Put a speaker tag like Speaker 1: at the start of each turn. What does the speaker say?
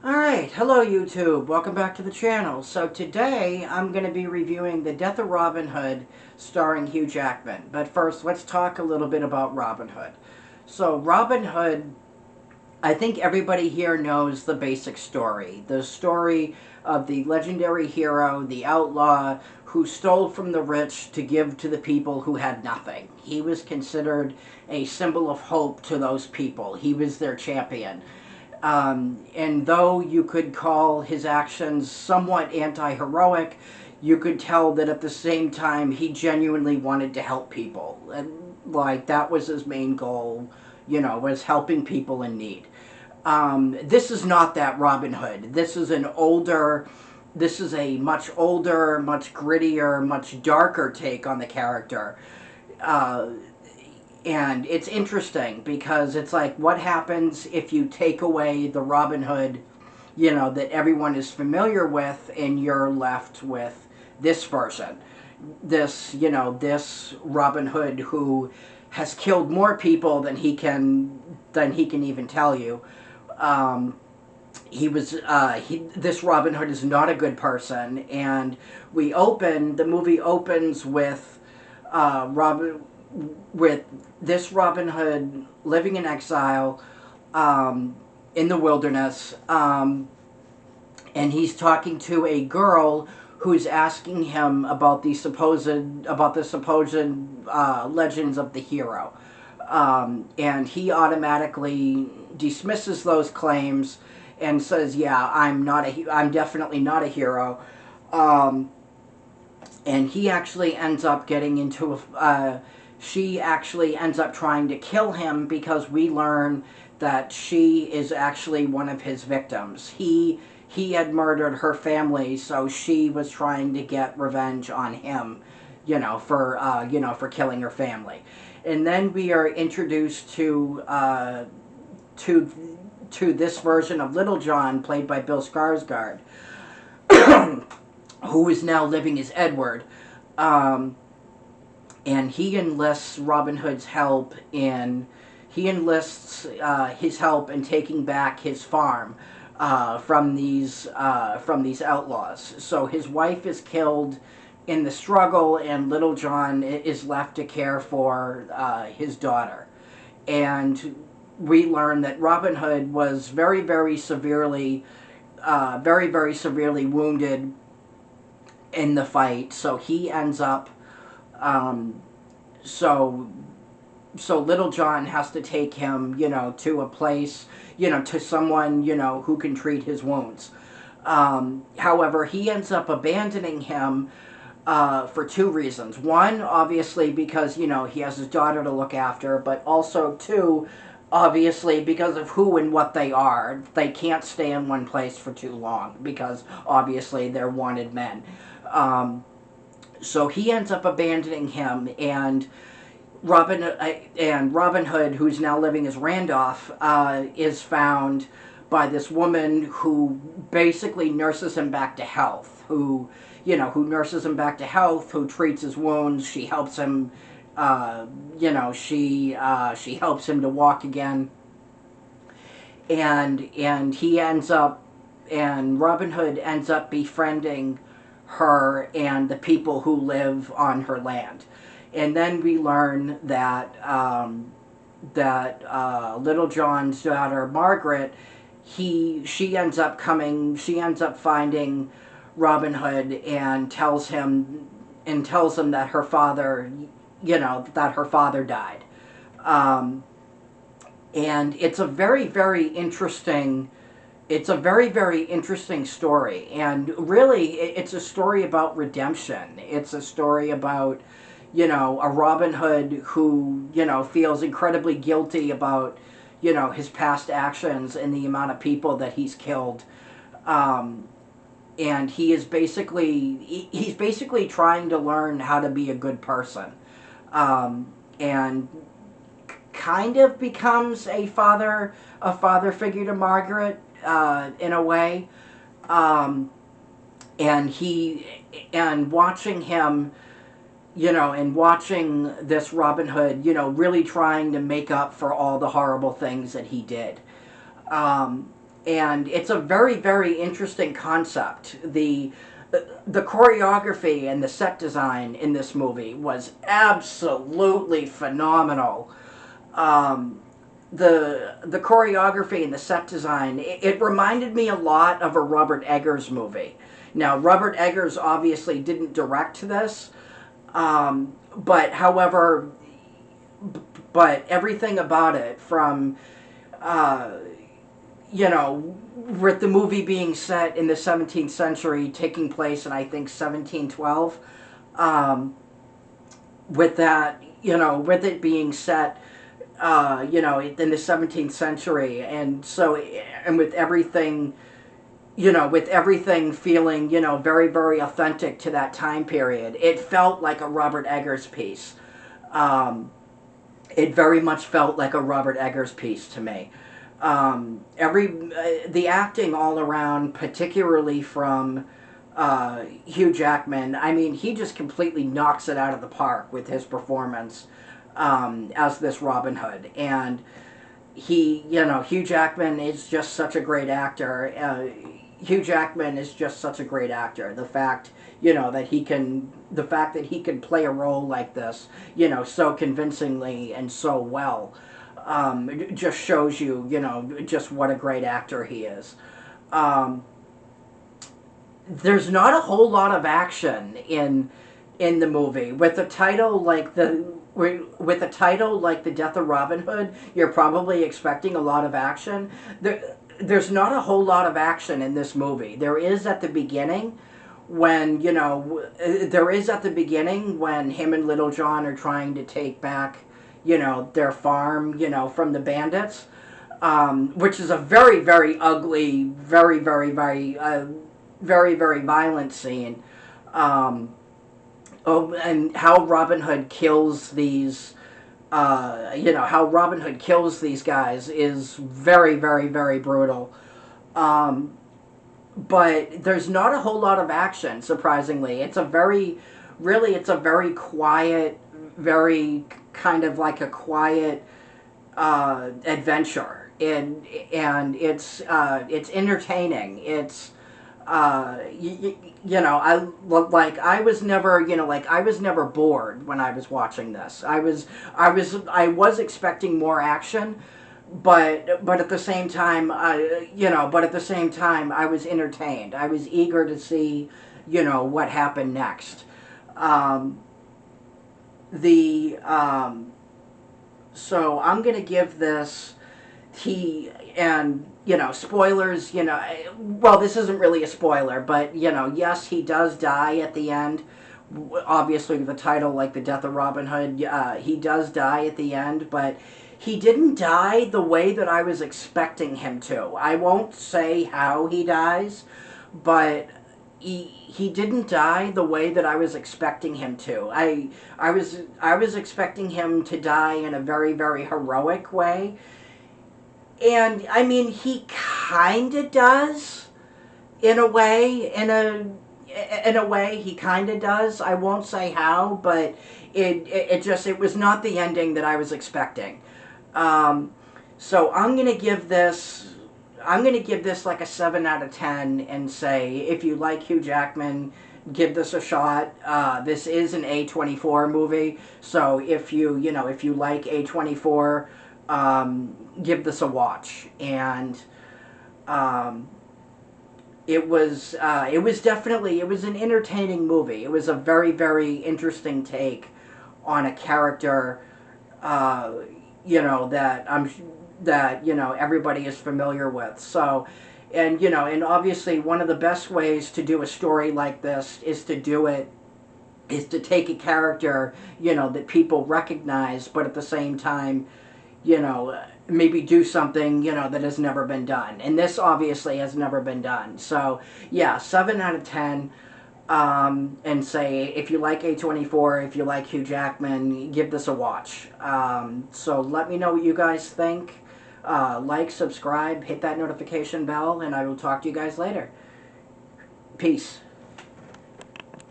Speaker 1: Alright, hello YouTube, welcome back to the channel. So today I'm going to be reviewing The Death of Robin Hood starring Hugh Jackman. But first, let's talk a little bit about Robin Hood. So Robin Hood, I think everybody here knows the basic story. The story of the legendary hero, the outlaw, who stole from the rich to give to the people who had nothing. He was considered a symbol of hope to those people. He was their champion. And though you could call his actions somewhat anti-heroic, you could tell that at the same time he genuinely wanted to help people. And, like, that was his main goal, was helping people in need. This is not that Robin Hood. This is a much older, much grittier, much darker take on the character. Uh, and it's interesting because it's like, what happens if you take away the Robin Hood, that everyone is familiar with, and you're left with this person, this Robin Hood who has killed more people than he can even tell you. This Robin Hood is not a good person, and the movie opens with Robin with this Robin Hood living in exile in the wilderness, and he's talking to a girl who's asking him about the supposed legends of the hero, and he automatically dismisses those claims and says, "Yeah, I'm definitely not a hero." And he actually ends up getting into she actually ends up trying to kill him because we learn that she is actually one of his victims. He had murdered her family, so she was trying to get revenge on him, for killing her family. And then we are introduced to this version of Little John, played by Bill Skarsgård, who is now living as Edward. And he enlists Robin Hood's help in his help in taking back his farm from these outlaws. So his wife is killed in the struggle, and Little John is left to care for his daughter. And we learn that Robin Hood was very, very severely wounded in the fight. So he ends up so Little John has to take him, to a place, to someone, who can treat his wounds. However, he ends up abandoning him for two reasons. One, obviously, because, he has his daughter to look after, but also, two, obviously, because of who and what they are. They can't stay in one place for too long because, obviously, they're wanted men. So he ends up abandoning him, and Robin Hood, who's now living as Randolph, is found by this woman who basically nurses him back to health. Who nurses him back to health, who treats his wounds. She helps him. She helps him to walk again. And Robin Hood ends up befriending her and the people who live on her land. And then we learn that Little John's daughter Margaret, she ends up finding Robin Hood and tells him that her father died. And it's a very, very interesting story, and really it's a story about redemption. It's a story about, a Robin Hood who, feels incredibly guilty about, his past actions and the amount of people that he's killed. And he's basically trying to learn how to be a good person. And kind of becomes a father figure to Margaret, in a way. And watching him, and watching this Robin Hood, really trying to make up for all the horrible things that he did. And it's a very, very interesting concept. The choreography and the set design in this movie was absolutely phenomenal. Um, the choreography and the set design, it reminded me a lot of a Robert Eggers movie. Now, Robert Eggers obviously didn't direct this, but however, but everything about it, from uh, you know, with the movie being set in the 17th century, taking place in, I think, 1712, um, with that, with it being set, in the 17th century, and so, and with everything feeling, very, very authentic to that time period, it felt like a Robert Eggers piece. It very much felt like a Robert Eggers piece to me. The acting all around, particularly from Hugh Jackman, I mean, he just completely knocks it out of the park with his performance as this Robin Hood. And Hugh Jackman is just such a great actor. Hugh Jackman is just such a great actor. The fact that he can play a role like this, so convincingly and so well, just shows you, just what a great actor he is. Um, there's not a whole lot of action in the movie. With a title like the Death of Robin Hood, you're probably expecting a lot of action. There's not a whole lot of action in this movie. There is at the beginning when him and Little John are trying to take back, their farm, from the bandits, which is a very, very ugly, very, very, very, very, very violent scene. And how Robin Hood kills these, guys is very, very, very brutal. But there's not a whole lot of action, surprisingly. It's a very quiet, very kind of like a quiet adventure, and it's entertaining. It's I was never, I was never bored when I was watching this. I was expecting more action, but at the same time, I was entertained. I was eager to see, what happened next. The So I'm gonna give this and spoilers. Well, this isn't really a spoiler, but yes, he does die at the end. Obviously, the title, like the Death of Robin Hood, he does die at the end, but he didn't die the way that I was expecting him to. I won't say how he dies, but he didn't die the way that I was expecting him to. I was expecting him to die in a very, very heroic way. And I mean, he kind of does, in a way. In a way, he kind of does. I won't say how, but it was not the ending that I was expecting. So I'm gonna give this like a 7 out of 10, and say, if you like Hugh Jackman, give this a shot. This is an A24 movie, so if you like A24, give this a watch. And it was an entertaining movie. It was a very, very interesting take on a character, that everybody is familiar with. So, and obviously one of the best ways to do a story like this is to take a character, that people recognize, but at the same time, maybe do something, that has never been done. And this obviously has never been done. So, yeah, 7 out of 10. And say, if you like A24, if you like Hugh Jackman, give this a watch. So let me know what you guys think. Like, subscribe, hit that notification bell, and I will talk to you guys later. Peace.